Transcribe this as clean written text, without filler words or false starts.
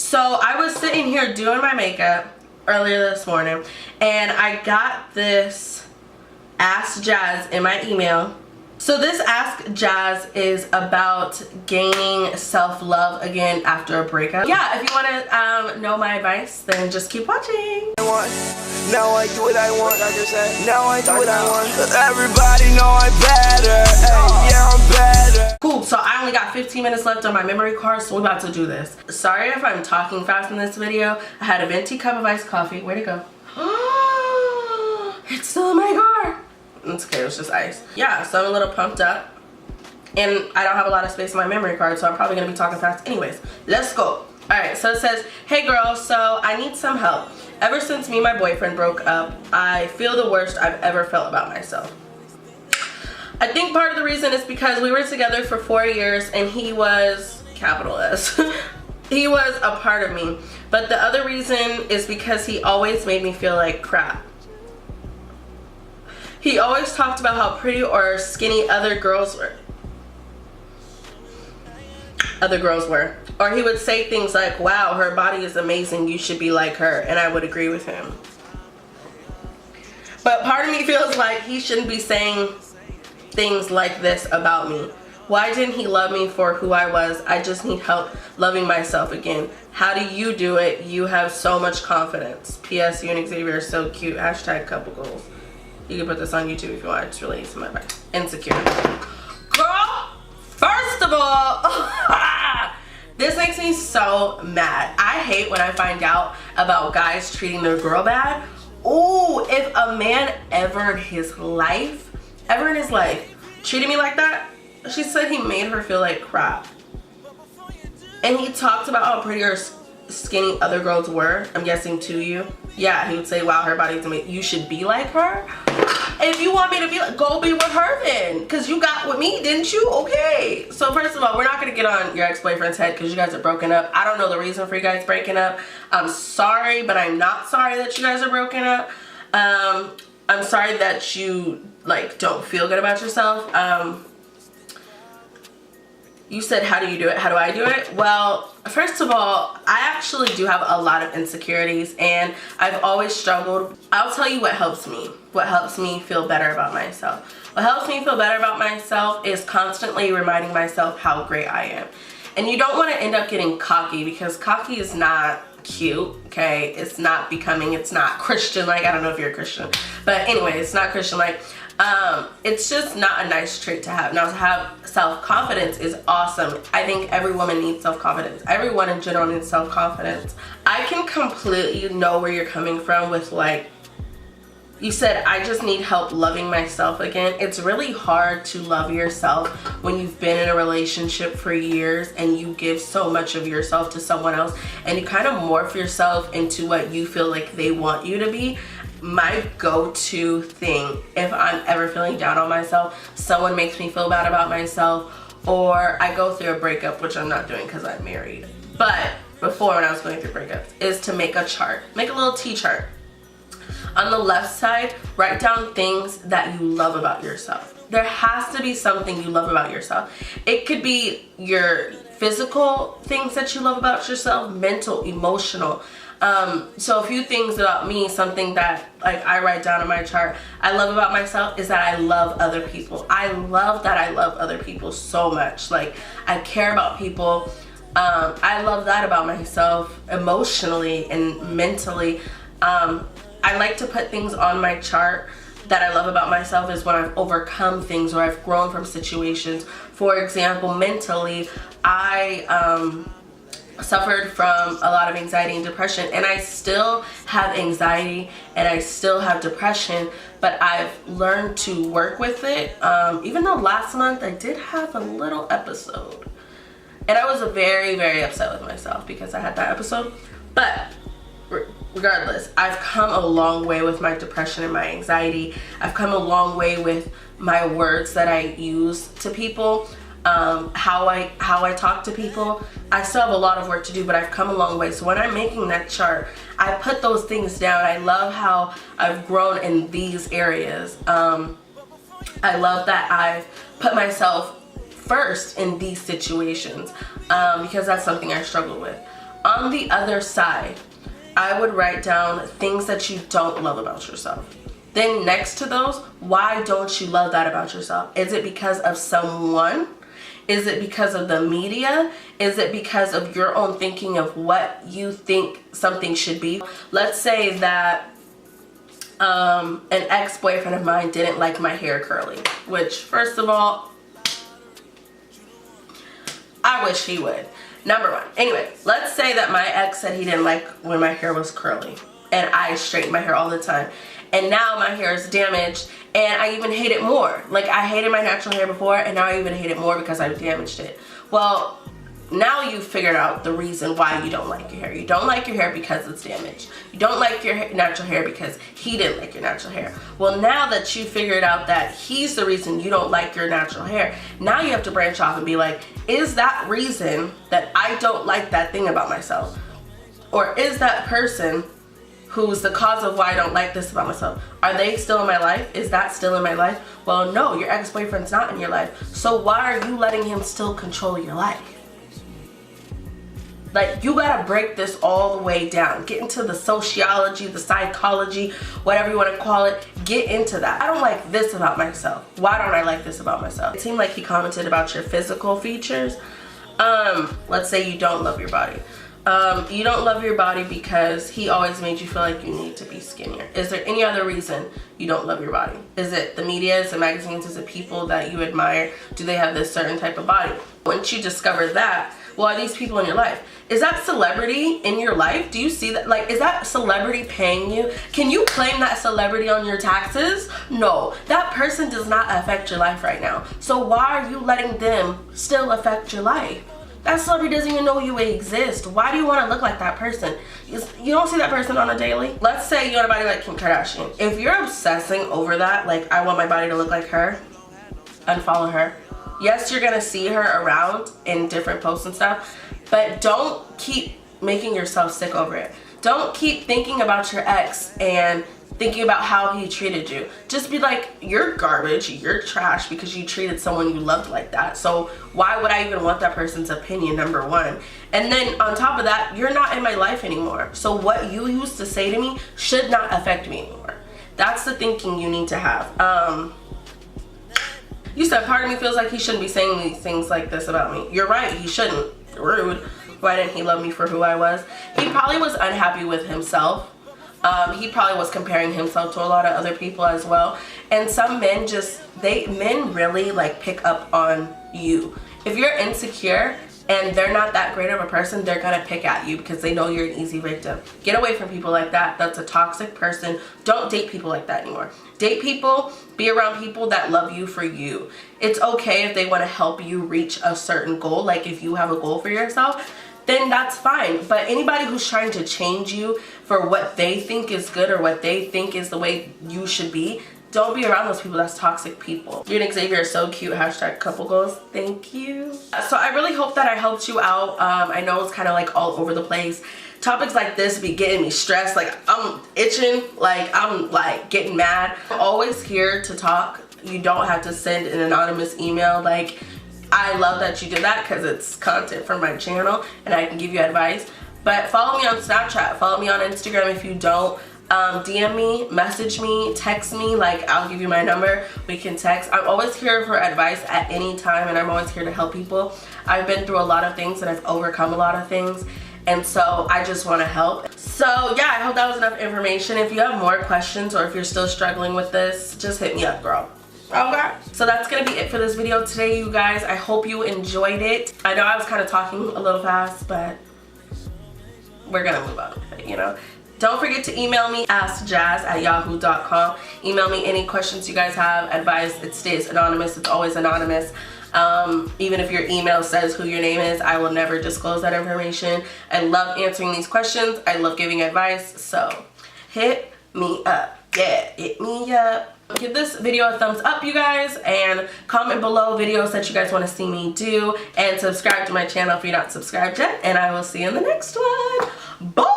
So I was sitting here doing my makeup earlier this morning, and I got this Ask Jazz in my email. So this Ask Jazz is about gaining self-love again after a breakup. Yeah, if you want to know my advice, then just keep watching. Now I do what I want, like I said. Now I do what I want. Everybody know I'm better. Hey, yeah, I'm better. Cool, so I only got 15 minutes left on my memory card, so we're about to do this. Sorry if I'm talking fast in this video. I had a venti cup of iced coffee. Where'd it go? It's still in my car. It's okay, it was just ice. Yeah, so I'm a little pumped up. And I don't have a lot of space on my memory card, so I'm probably gonna be talking fast. Anyways, let's go. Alright, so it says, hey girl, so I need some help. Ever since me and my boyfriend broke up, I feel the worst I've ever felt about myself. I think part of the reason is because we were together for 4 years and he was, capital S, he was a part of me. But the other reason is because he always made me feel like crap. He always talked about how pretty or skinny other girls were. Or he would say things like, wow, her body is amazing, you should be like her. And I would agree with him. But part of me feels like he shouldn't be saying things like this about me. Why didn't he love me for who I was? I just need help loving myself again. How do you do it? You have so much confidence. P.S. You and Xavier are so cute. Hashtag couple goals. You can put this on YouTube if you want. It's related to my advice. Insecure. Girl, first of all, this makes me so mad. I hate when I find out about guys treating their girl bad. Ooh, if a man ever in his life treated me like that, she said he made her feel like crap. And he talked about how pretty or skinny other girls were, I'm guessing to you. Yeah, he would say, wow, her body's amazing, you should be like her. If you want me to be like, go be with her then, because you got with me, didn't you? Okay. So first of all, we're not going to get on your ex-boyfriend's head because you guys are broken up. I don't know the reason for you guys breaking up. I'm sorry, but I'm not sorry that you guys are broken up. I'm sorry that you don't feel good about yourself. You said, how do you do it? How do I do it? Well, first of all, I actually do have a lot of insecurities and I've always struggled. I'll tell you what helps me. What helps me feel better about myself. What helps me feel better about myself is constantly reminding myself how great I am. And you don't want to end up getting cocky because cocky is not cute, okay? It's not becoming, it's not Christian-like. I don't know if you're a Christian. But anyway, it's not Christian-like. It's just not a nice trait to have. Now, to have self-confidence is awesome. I think every woman needs self-confidence. Everyone in general needs self-confidence. I can completely know where you're coming from with you said, I just need help loving myself again. It's really hard to love yourself when you've been in a relationship for years and you give so much of yourself to someone else and you kind of morph yourself into what you feel like they want you to be. My go-to thing, if I'm ever feeling down on myself, someone makes me feel bad about myself, or I go through a breakup, which I'm not doing because I'm married, but before when I was going through breakups, is to make a chart. Make a little T-chart. On the left side, write down things that you love about yourself. There has to be something you love about yourself. It could be your physical things that you love about yourself, mental, emotional. So a few things about me, something that I write down in my chart I love about myself is that I love other people. I love that I love other people so much. I care about people. I love that about myself emotionally and mentally. I like to put things on my chart that I love about myself is when I've overcome things or I've grown from situations. For example, mentally, I suffered from a lot of anxiety and depression, and I still have anxiety and I still have depression, but I've learned to work with it. Even though last month I did have a little episode and I was very, very upset with myself because I had that episode, but regardless, I've come a long way with my depression and my anxiety. I've come a long way with my words that I use to people, how I talk to people. I still have a lot of work to do, but I've come a long way. So when I'm making that chart, I put those things down. I love how I've grown in these areas. I love that I've put myself first in these situations because that's something I struggle with. On the other side, I would write down things that you don't love about yourself. Then next to those, why don't you love that about yourself? Is it because of someone? Is it because of the media? Is it because of your own thinking of what you think something should be? Let's say that an ex-boyfriend of mine didn't like my hair curly, which first of all, I wish he would. Number one. Anyway, let's say that my ex said he didn't like when my hair was curly and I straighten my hair all the time. And now my hair is damaged and I even hate it more. Like, I hated my natural hair before and now I even hate it more because I've damaged it. Well, now you've figured out the reason why you don't like your hair. You don't like your hair because it's damaged. You don't like your natural hair because he didn't like your natural hair. Well, now that you figured out that he's the reason you don't like your natural hair, now you have to branch off and be like, is that reason that I don't like that thing about myself? Or is that person who's the cause of why I don't like this about myself, are they still in my life? Is that still in my life? Well, no, your ex-boyfriend's not in your life. So why are you letting him still control your life? Like, you gotta break this all the way down. Get into the sociology, the psychology, whatever you wanna call it. Get into that. I don't like this about myself. Why don't I like this about myself? It seemed like he commented about your physical features. Let's say you don't love your body. You don't love your body because he always made you feel like you need to be skinnier. Is there any other reason you don't love your body? Is it the media? Is it magazines? Is it people that you admire? Do they have this certain type of body? Once you discover that, well, are these people in your life? Is that celebrity in your life? Do you see that? Like, is that celebrity paying you? Can you claim that celebrity on your taxes? No, that person does not affect your life right now. So why are you letting them still affect your life? That celebrity doesn't even know you exist. Why do you want to look like that person? You don't see that person on a daily. Let's say you want a body like Kim Kardashian. If you're obsessing over that, like, I want my body to look like her, unfollow her. Yes, you're gonna see her around in different posts and stuff, but don't keep making yourself sick over it. Don't keep thinking about your ex and thinking about how he treated you. Just be like, you're garbage, you're trash because you treated someone you loved like that. So why would I even want that person's opinion, number one? And then on top of that, you're not in my life anymore. So what you used to say to me should not affect me anymore. That's the thinking you need to have. You said part of me feels like he shouldn't be saying these things like this about me. You're right, he shouldn't. Rude. Why didn't he love me for who I was? He probably was unhappy with himself. He probably was comparing himself to a lot of other people as well. And some men men really like pick up on you. If you're insecure and they're not that great of a person, they're gonna pick at you because they know you're an easy victim. Get away from people like that. That's a toxic person. Don't date people like that anymore. Date people, be around people that love you for you. It's okay if they want to help you reach a certain goal. Like, if you have a goal for yourself, then that's fine. But anybody who's trying to change you for what they think is good or what they think is the way you should be, don't be around those people. That's toxic people. You and Xavier are so cute. # couple goals. Thank you. So I really hope that I helped you out. I know it's kind of like all over the place. Topics like this be getting me stressed. Like, I'm itching. Like, I'm like getting mad. I'm always here to talk. You don't have to send an anonymous email. Like, I love that you did that because it's content from my channel and I can give you advice. But follow me on Snapchat. Follow me on Instagram if you don't. DM me, message me, text me. Like, I'll give you my number. We can text. I'm always here for advice at any time and I'm always here to help people. I've been through a lot of things and I've overcome a lot of things. And so I just want to help. So yeah, I hope that was enough information. If you have more questions or if you're still struggling with this, just hit me up, girl. Okay, so that's gonna be it for this video today, you guys. I hope you enjoyed it. I know I was kind of talking a little fast, but we're gonna move on with it, you know. Don't forget to email me, askjazz@yahoo.com. Email me any questions you guys have, advice. It stays anonymous. It's always anonymous. Even if your email says who your name is, I will never disclose that information. I love answering these questions. I love giving advice. So hit me up. Yeah, hit me up. Give this video a thumbs up, you guys, and comment below videos that you guys want to see me do, and subscribe to my channel if you're not subscribed yet, and I will see you in the next one. Bye!